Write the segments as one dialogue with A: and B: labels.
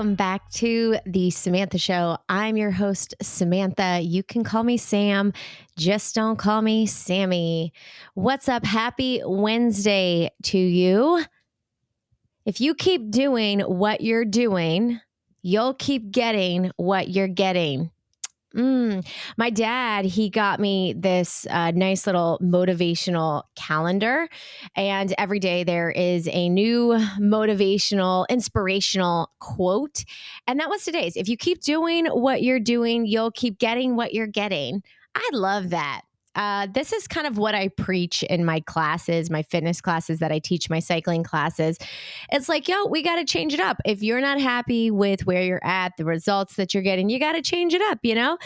A: Welcome back to the Samantha Show. I'm your host, Samantha. You can call me Sam. Just don't call me Sammy. What's up? Happy Wednesday to you. If you keep doing what you're doing, you'll keep getting what you're getting. My dad, he got me this nice little motivational calendar. And every day there is a new motivational, inspirational quote. And that was today's. If you keep doing what you're doing, you'll keep getting what you're getting. I love that. This is kind of what I preach in my classes, my fitness classes that I teach, my cycling classes. It's like, yo, we got to change it up. If you're not happy with where you're at, the results that you're getting, you got to change it up, you know?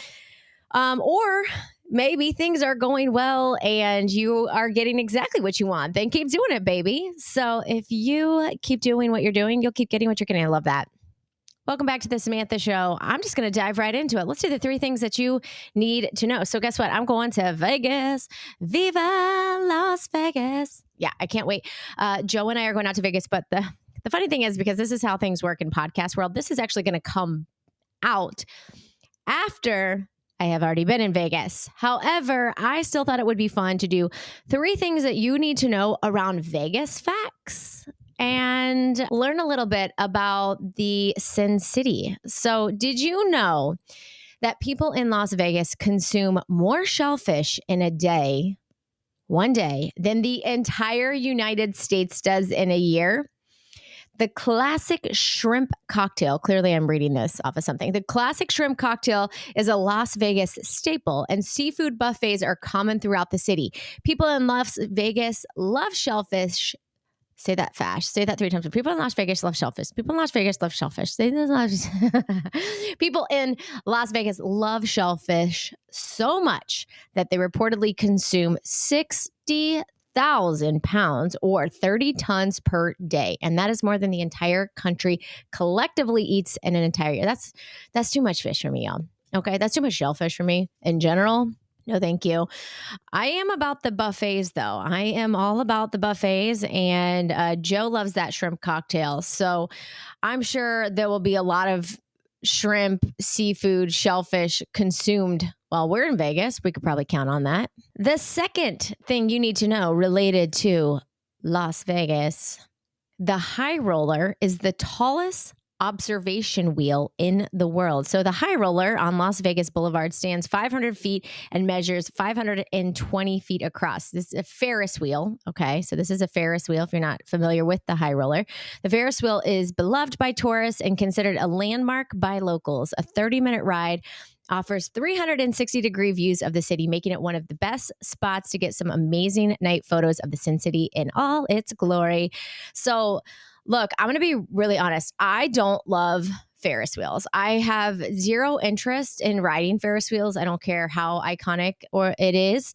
A: Or maybe things are going well and you are getting exactly what you want. Then keep doing it, baby. So if you keep doing what you're doing, you'll keep getting what you're getting. I love that. Welcome back to the Samantha Show. I'm just going to dive right into it. Let's do the 3 things that you need to know. So guess what? I'm going to Vegas. Viva Las Vegas. Yeah, I can't wait. Joe and I are going out to Vegas. But the funny thing is, because this is how things work in podcast world, this is actually going to come out after I have already been in Vegas. However, I still thought it would be fun to do 3 things that you need to know around Vegas facts and learn a little bit about the Sin City. So did you know that people in Las Vegas consume more shellfish in a day, one day, than the entire United States does in a year? The classic shrimp cocktail, clearly I'm reading this off of something. The classic shrimp cocktail is a Las Vegas staple, and seafood buffets are common throughout the city. People in Las Vegas love shellfish. Say that fast. Say that 3 times. People in Las Vegas love shellfish. People in Las Vegas love shellfish. People in Las Vegas love shellfish so much that they reportedly consume 60,000 pounds or 30 tons per day. And that is more than the entire country collectively eats in an entire year. That's too much fish for me, y'all. Okay, that's too much shellfish for me in general. No, thank you. I am about the buffets, though. I am all about the buffets, and Joe loves that shrimp cocktail. So I'm sure there will be a lot of shrimp, seafood, shellfish consumed while we're in Vegas. We could probably count on that. The second thing you need to know related to Las Vegas, the High Roller is the tallest observation wheel in the world. So the High Roller on Las Vegas Boulevard stands 500 feet and measures 520 feet across. This is a Ferris wheel. Okay, so this is a Ferris wheel if you're not familiar with the High Roller. The Ferris wheel is beloved by tourists and considered a landmark by locals. A 30-minute ride offers 360-degree views of the city, making it one of the best spots to get some amazing night photos of the Sin City in all its glory. So look, I'm going to be really honest. I don't love Ferris wheels. I have zero interest in riding Ferris wheels. I don't care how iconic or it is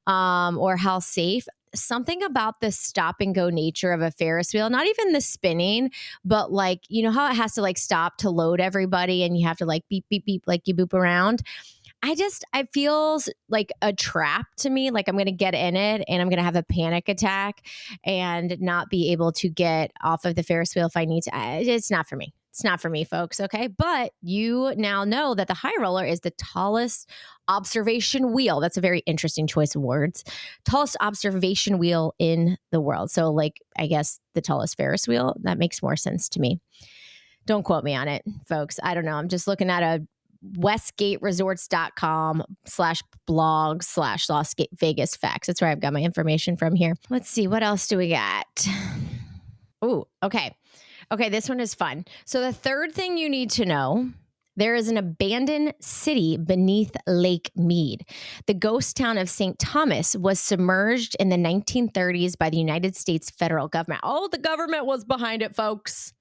A: or how safe. Something about the stop and go nature of a Ferris wheel, not even the spinning, but like, you know how it has to like stop to load everybody and you have to like beep, beep, beep, like you boop around. It feels like a trap to me. Like I'm going to get in it and I'm going to have a panic attack and not be able to get off of the Ferris wheel if I need to. It's not for me. It's not for me, folks. Okay. But you now know that the High Roller is the tallest observation wheel. That's a very interesting choice of words. Tallest observation wheel in the world. So like, I guess the tallest Ferris wheel, that makes more sense to me. Don't quote me on it, folks. I don't know. I'm just looking at a westgateresorts.com/blog/Las Vegas facts. That's where I've got my information from here. Let's see. What else do we got? Oh, okay. Okay, this one is fun. So the third thing you need to know, there is an abandoned city beneath Lake Mead. The ghost town of St. Thomas was submerged in the 1930s by the United States federal government. Oh, the government was behind it, folks.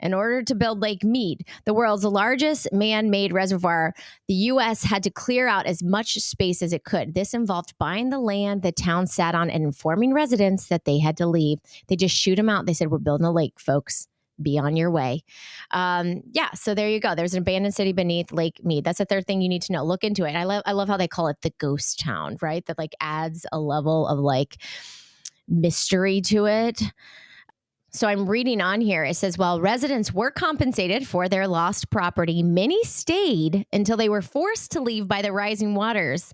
A: In order to build Lake Mead, the world's largest man-made reservoir, the U.S. had to clear out as much space as it could. This involved buying the land the town sat on and informing residents that they had to leave. They just shoot them out. They said, we're building a lake, folks. Be on your way. So there you go. There's an abandoned city beneath Lake Mead. That's the third thing you need to know. Look into it. I love how they call it the ghost town, right? That like adds a level of like mystery to it. So I'm reading on here. It says, while residents were compensated for their lost property, many stayed until they were forced to leave by the rising waters.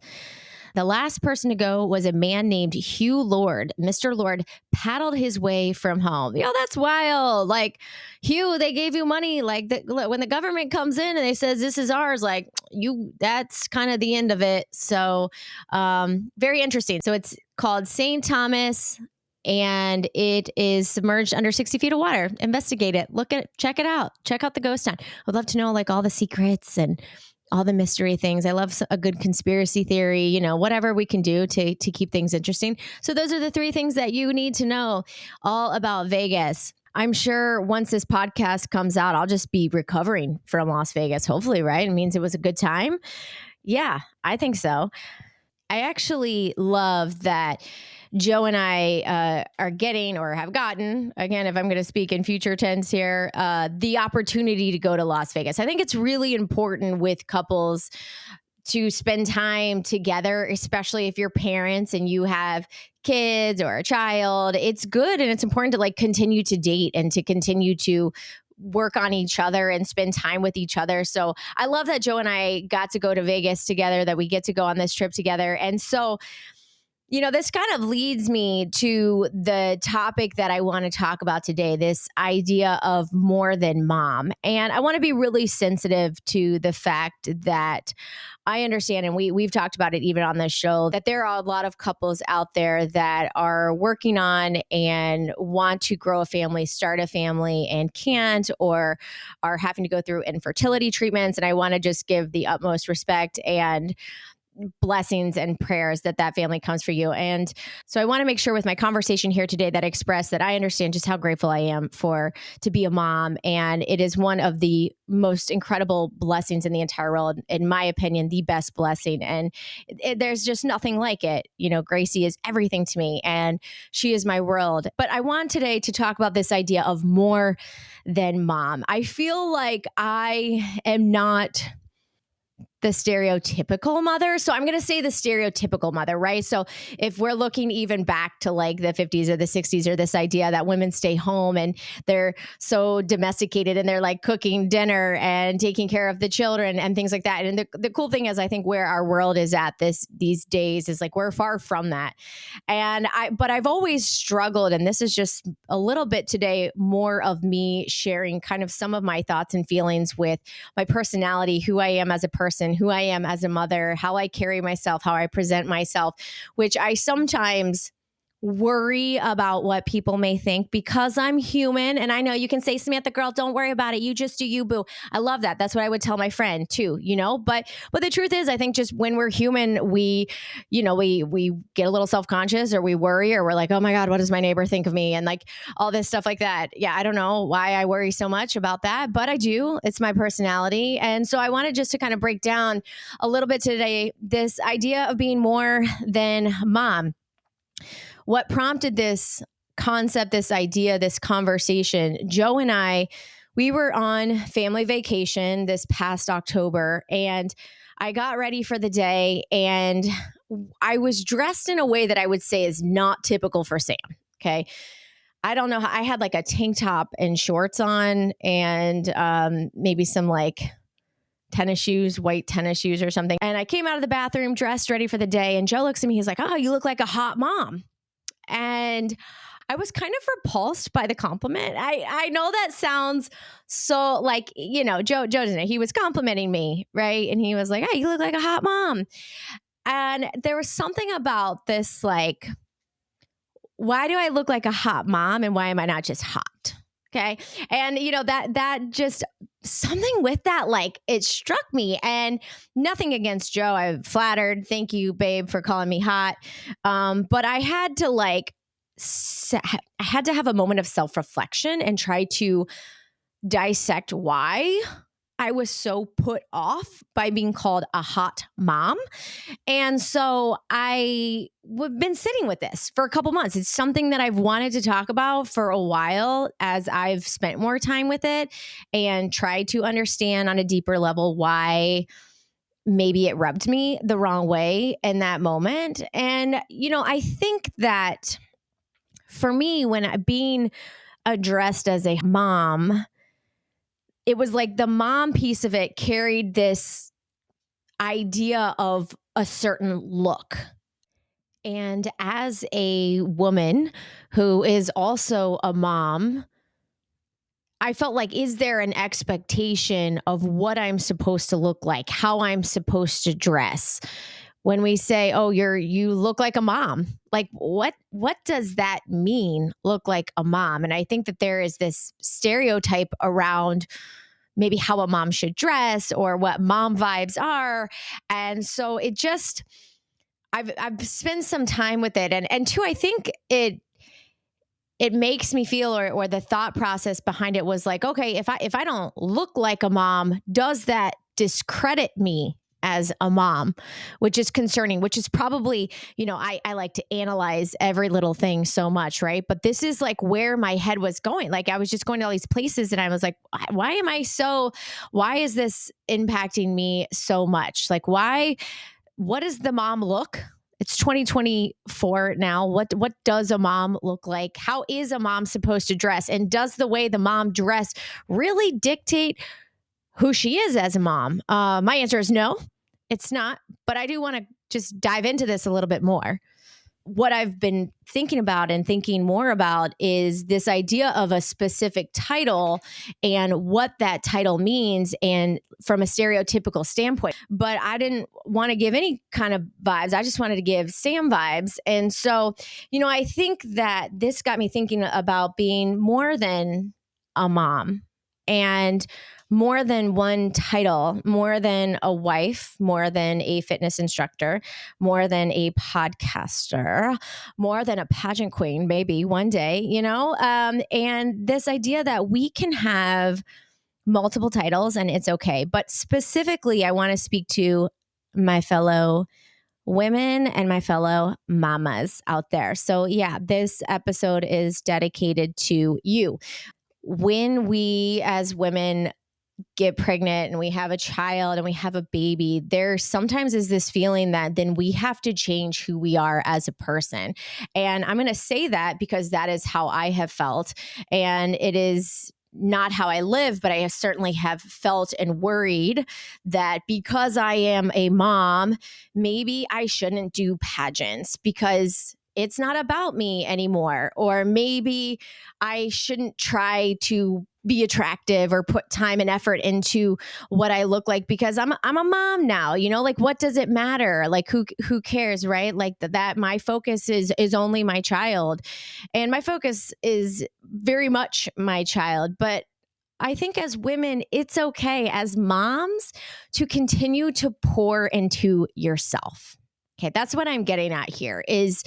A: The last person to go was a man named Hugh Lord. Mr. Lord paddled his way from home. Yo, that's wild. Like, Hugh, they gave you money. Like, when the government comes in and they says this is ours, like, that's kind of the end of it. So, very interesting. So it's called St. Thomas, and it is submerged under 60 feet of water. Investigate it. Check it out. Check out the ghost town. I'd love to know like all the secrets and all the mystery things. I love a good conspiracy theory, whatever we can do to keep things interesting. So those are the 3 things that you need to know all about Vegas. I'm sure once this podcast comes out, I'll just be recovering from Las Vegas. Hopefully, right? It means it was a good time. Yeah, I think so. I actually love that Joe and I are getting or have gotten, again, if I'm going to speak in future tense here, the opportunity to go to Las Vegas. I think it's really important with couples to spend time together, especially if you're parents and you have kids or a child. It's good and it's important to like continue to date and to continue to work on each other and spend time with each other. So I love that Joe and I got to go to Vegas together, that we get to go on this trip together. And so, this kind of leads me to the topic that I want to talk about today, this idea of more than mom. And I want to be really sensitive to the fact that I understand, and we've talked about it even on this show, that there are a lot of couples out there that are working on and want to grow a family, start a family, and can't, or are having to go through infertility treatments. And I want to just give the utmost respect and blessings and prayers that family comes for you. And so I want to make sure with my conversation here today that I express that I understand just how grateful I am to be a mom. And it is one of the most incredible blessings in the entire world. In my opinion, the best blessing. And there's just nothing like it. Gracie is everything to me and she is my world. But I want today to talk about this idea of more than mom. I feel like I am not the stereotypical mother. So I'm going to say the stereotypical mother, right? So if we're looking even back to like the 50s or the 60s, or this idea that women stay home and they're so domesticated and they're like cooking dinner and taking care of the children and things like that. And the cool thing is, I think where our world is at these days is like we're far from that. But I've always struggled, and this is just a little bit today, more of me sharing kind of some of my thoughts and feelings with my personality, who I am as a person, who I am as a mother, how I carry myself, how I present myself, which I sometimes worry about what people may think because I'm human. And I know you can say, Samantha, girl, don't worry about it. You just do you, boo. I love that. That's what I would tell my friend too, but the truth is, I think just when we're human, we get a little self-conscious, or we worry, or we're like, oh my God, what does my neighbor think of me? And like all this stuff like that. Yeah. I don't know why I worry so much about that, but I do. It's my personality. And so I wanted just to kind of break down a little bit today, this idea of being more than mom. What prompted this concept, this idea, this conversation? Joe and I, we were on family vacation this past October, and I got ready for the day, and I was dressed in a way that I would say is not typical for Sam. Okay. I don't know how I had like a tank top and shorts on, and maybe some like tennis shoes, white tennis shoes or something. And I came out of the bathroom dressed, ready for the day. And Joe looks at me. He's like, oh, you look like a hot mom. And I was kind of repulsed by the compliment. I know that sounds so like, Joe doesn't know. He was complimenting me, right? And he was like, hey, you look like a hot mom. And there was something about this, like, why do I look like a hot mom and why am I not just hot? Okay. And that just something with that, like it struck me, and nothing against Joe. I'm flattered. Thank you, babe, for calling me hot. But I had to I had to have a moment of self-reflection and try to dissect why I was so put off by being called a hot mom. And so I've been sitting with this for a couple months. It's something that I've wanted to talk about for a while as I've spent more time with it and tried to understand on a deeper level why maybe it rubbed me the wrong way in that moment. And, I think that for me, when being addressed as a mom, it was like the mom piece of it carried this idea of a certain look. And as a woman who is also a mom, I felt like, is there an expectation of what I'm supposed to look like, how I'm supposed to dress? When we say, "Oh, you look like a mom," like what does that mean? Look like a mom? And I think that there is this stereotype around maybe how a mom should dress or what mom vibes are, and so it just I've spent some time with it, and two, I think it makes me feel, or the thought process behind it was like, okay, if I don't look like a mom, does that discredit me as a mom? Which is concerning, which is probably, I like to analyze every little thing so much, right? But this is like where my head was going. Like I was just going to all these places and I was like, why is this impacting me so much? Like what does the mom look? It's 2024 now. What does a mom look like? How is a mom supposed to dress? And does the way the mom dress really dictate who she is as a mom? My answer is no, it's not. But I do want to just dive into this a little bit more. What I've been thinking about and thinking more about is this idea of a specific title and what that title means, and from a stereotypical standpoint. But I didn't want to give any kind of vibes. I just wanted to give Sam vibes. And so, I think that this got me thinking about being more than a mom and more than one title, more than a wife, more than a fitness instructor, more than a podcaster, more than a pageant queen, maybe one day, and this idea that we can have multiple titles and it's okay. But specifically, I want to speak to my fellow women and my fellow mamas out there. So yeah, this episode is dedicated to you. When we as women get pregnant and we have a child and we have a baby, there sometimes is this feeling that then we have to change who we are as a person. And I'm going to say that because that is how I have felt. And it is not how I live, but I certainly have felt and worried that because I am a mom, maybe I shouldn't do pageants because it's not about me anymore. Or maybe I shouldn't try to be attractive or put time and effort into what I look like because I'm a mom now, like what does it matter? Like who cares, right? Like that my focus is only my child, and my focus is very much my child. But I think as women, it's okay as moms to continue to pour into yourself. Okay, that's what I'm getting at here is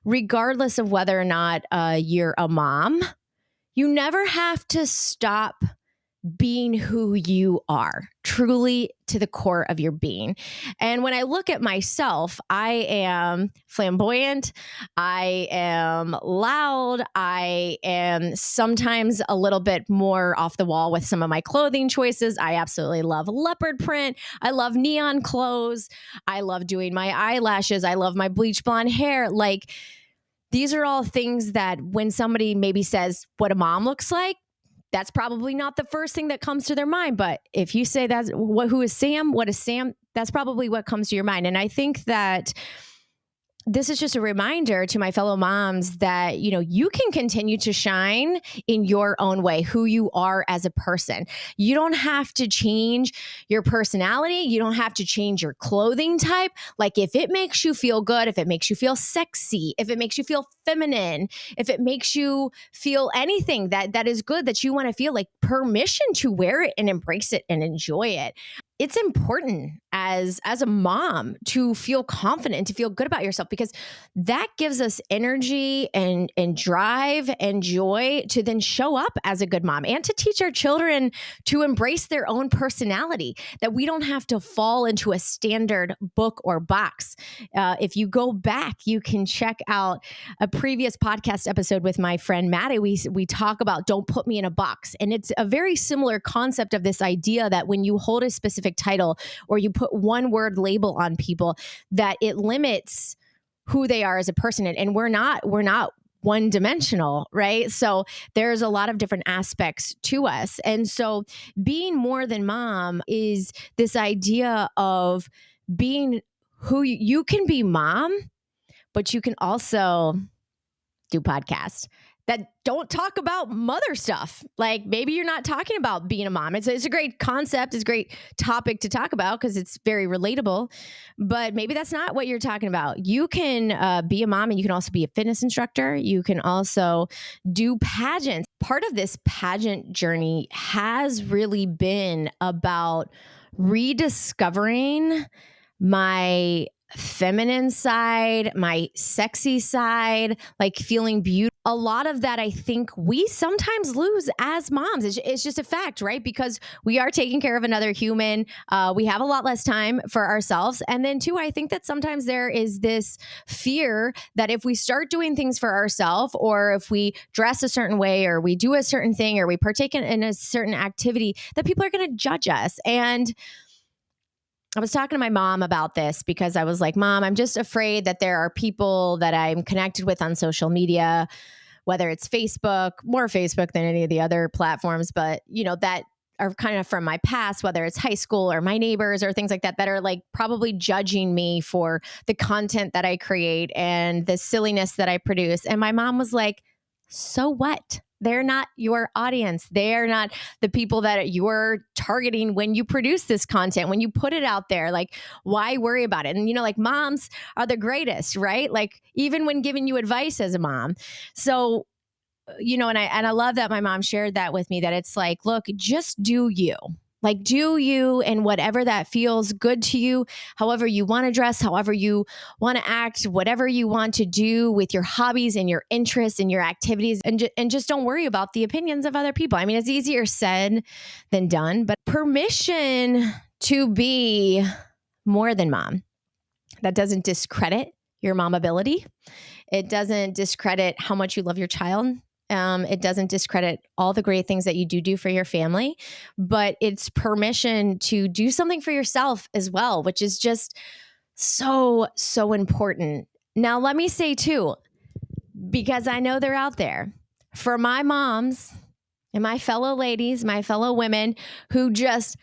A: regardless of whether or not you're a mom, you never have to stop being who you are, truly to the core of your being. And when I look at myself, I am flamboyant, I am loud, I am sometimes a little bit more off the wall with some of my clothing choices. I absolutely love leopard print. I love neon clothes. I love doing my eyelashes. I love my bleach blonde hair. Like, these are all things that when somebody maybe says what a mom looks like, that's probably not the first thing that comes to their mind. But if you say who is Sam? What is Sam? That's probably what comes to your mind. And I think that this is just a reminder to my fellow moms that, you can continue to shine in your own way, who you are as a person. You don't have to change your personality. You don't have to change your clothing type. Like if it makes you feel good, if it makes you feel sexy, if it makes you feel feminine, if it makes you feel anything that is good, that you want to feel, like permission to wear it and embrace it and enjoy it. It's important as a mom to feel confident and to feel good about yourself, because that gives us energy and drive and joy to then show up as a good mom and to teach our children to embrace their own personality, that we don't have to fall into a standard book or box. If you go back, you can check out a previous podcast episode with my friend Maddie. We talk about don't put me in a box. And it's a very similar concept of this idea that when you hold a specific title or you put one word label on people, that it limits who they are as a person. And we're not one dimensional, right? So there's a lot of different aspects to us. And so being more than mom is this idea of being who you can be mom, but you can also do podcasts that don't talk about mother stuff. Like maybe you're not talking about being a mom. It's a great concept. It's a great topic to talk about because it's very relatable, but maybe that's not what you're talking about. You can be a mom and you can also be a fitness instructor. You can also do pageants. Part of this pageant journey has really been about rediscovering my feminine side, my sexy side, like feeling beautiful. A lot of that, I think we sometimes lose as moms. It's just a fact, right? Because we are taking care of another human. We have a lot less time for ourselves. And then too, I think that sometimes there is this fear that if we start doing things for ourselves, or if we dress a certain way, or we do a certain thing, or we partake in a certain activity, that people are going to judge us. And I was talking to my mom about this because I was like, Mom, I'm just afraid that there are people that I'm connected with on social media, whether it's Facebook, more Facebook than any of the other platforms, but that are kind of from my past, whether it's high school or my neighbors or things like that, that are like probably judging me for the content that I create and the silliness that I produce. And my mom was like, so what? They're not your audience. They're not the people that you're targeting when you produce this content, when you put it out there. Like, why worry about it? And, like moms are the greatest, right? Like even when giving you advice as a mom. So, and I love that my mom shared that with me, that it's like, look, just do you. Like, do you, and whatever that feels good to you, however you want to dress, however you want to act, whatever you want to do with your hobbies and your interests and your activities, and just don't worry about the opinions of other people. I mean, it's easier said than done, but permission to be more than mom. That doesn't discredit your mom ability. It doesn't discredit how much you love your child. It doesn't discredit all the great things that you do for your family, but it's permission to do something for yourself as well, which is just so, so important. Now, let me say too, because I know they're out there, for my moms and my fellow ladies, my fellow women who just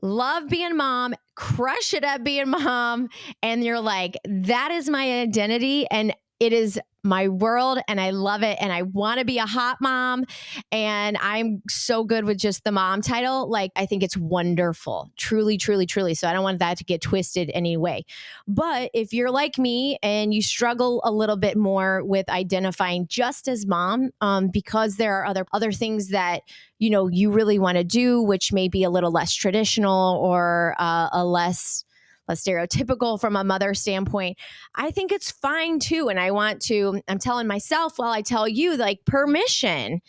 A: love being mom, crush it at being mom, and you're like, that is my identity and it is my world and I love it and I want to be a hot mom and I'm so good with just the mom title. Like, I think it's wonderful. Truly, truly, truly. So I don't want that to get twisted anyway. But if you're like me and you struggle a little bit more with identifying just as mom, because there are other things that you really want to do, which may be a little less traditional or a less stereotypical from a mother standpoint, I think it's fine too. And I'm telling myself while I tell you, like, permission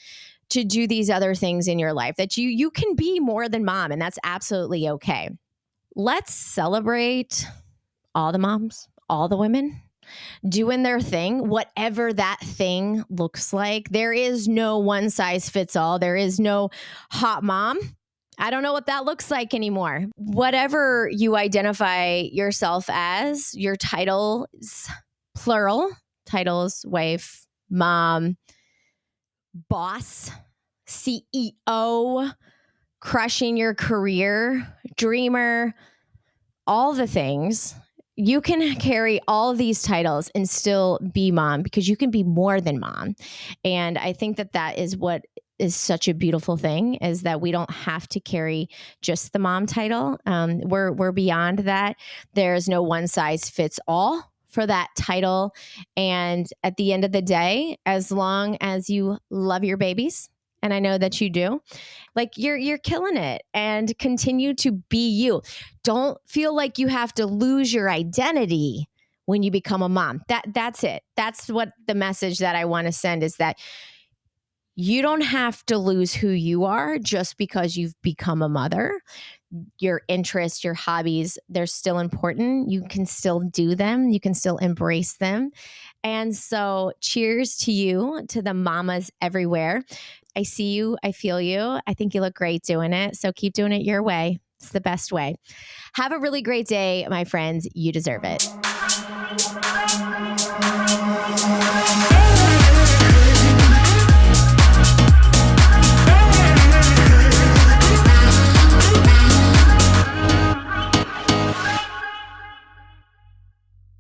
A: to do these other things in your life, that you can be more than mom, and that's absolutely okay. Let's celebrate all the moms, all the women doing their thing, whatever that thing looks like. There is no one size fits all. There is no hot mom. I don't know what that looks like anymore. Whatever you identify yourself as, your titles, plural, titles, wife, mom, boss, CEO, crushing your career, dreamer, all the things. You can carry all of these titles and still be mom, because you can be more than mom. And I think that is what is such a beautiful thing, is that we don't have to carry just the mom title. We're beyond that. There's no one size fits all for that title. And at the end of the day, as long as you love your babies, and I know that you do, like you're killing it, and continue to be you. Don't feel like you have to lose your identity when you become a mom. That's it. That's what the message that I want to send is, that you don't have to lose who you are just because you've become a mother. Your interests, your hobbies, they're still important. You can still do them. You can still embrace them. And so cheers to you, to the mamas everywhere. I see you. I feel you. I think you look great doing it. So keep doing it your way. It's the best way. Have a really great day, my friends. You deserve it.